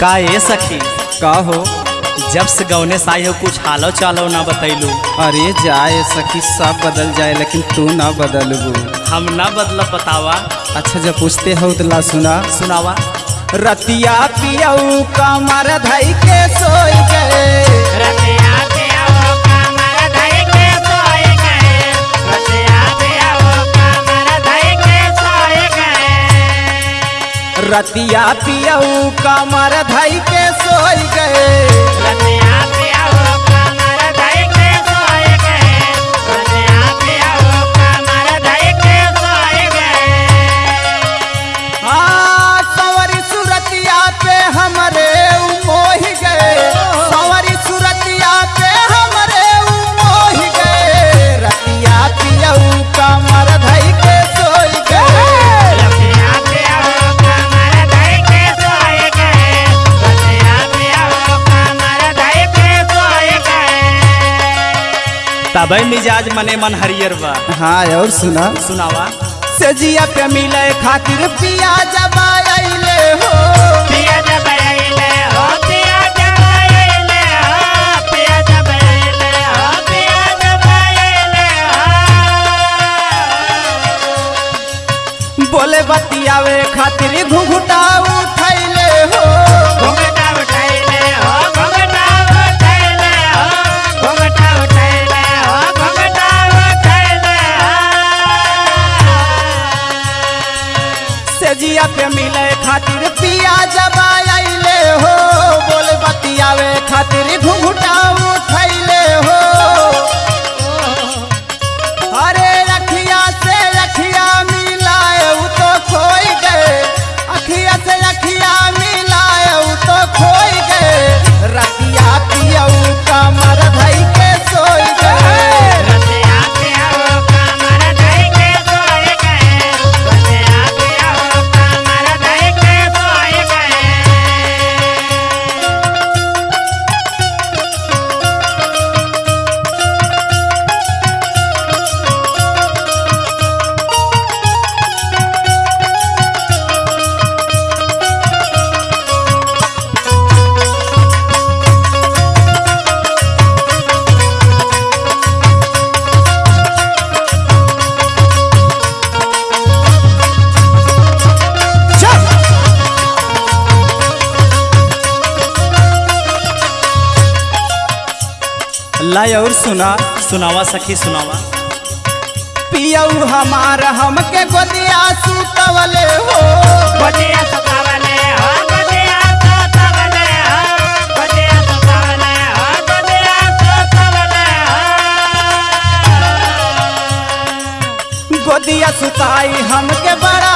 का ए सखी का हो? जब से गौने से आई हो कुछ हालो चालो ना बतैलू। अरे जाए सखी सब बदल जाए लेकिन तू ना बदलबू। हम ना बदल बतावा। अच्छा जब पूछते हो तो ला सुना। सुनावा। रतिया पियऊ कमर धई के सोई गए। रतिया पियऊ कमर धई के सोई गए। रतिया पियऊ कमर धई के सोई गए। रतिया पियऊ कमर धई के सोई गए। रतिया पियऊ कमर धई के सोई गए। रतिया पियऊ कमर धई के सोई गए। हाँ सवरी सुरतिया पे हमरे मोहि गए। सवरी सुरतिया पे हमरे मोहि गए। रतिया पियऊ कमर धई के सोई गए। रतिया पियऊ कमर धई के सोई गए। रतिया पियऊ कमर धई के सोई गए। तबे मिजाज मने मन हरियर बा। हाँ और सुना। सुनावा। सजिया पे मिले खातिर पिया जब आइले हो। पिया जब आइले हो। पिया जब आइले हो। पिया जब आइले हो। पिया जब आइले हो। बोले बतियावे खातिर घुघुटा उठैले हो। घुंघटा उठैले हो। घुंघटा उठैले हो। घुंघटा उठैले हो। घुंघटा उठैले हो। सजिया पे मिले खातिर पिया जब आइले हो। बोले बतियावे खातिर घुघुटा उठैले हो। अरे अखिया से अखिया मिलाए उ तो खोई गए। अखिया से अखिया मिलाए उ तो खोई गए। रतिया पियऊ कमर धई के सोई गए। रतिया पियऊ कमर धई के सोई गए। रतिया पियऊ कमर धई के सोई गए। लाई और सुना। सुनावा सखी सुनावा। पियऊ हमार हमके गोदिया सुतवले हो। गोदिया सुतवले हो। गोदिया सुतवले हो। गोदिया सुतवले हो। गोदिया सुतवले हो। गोदिया सुताई हमके बड़ा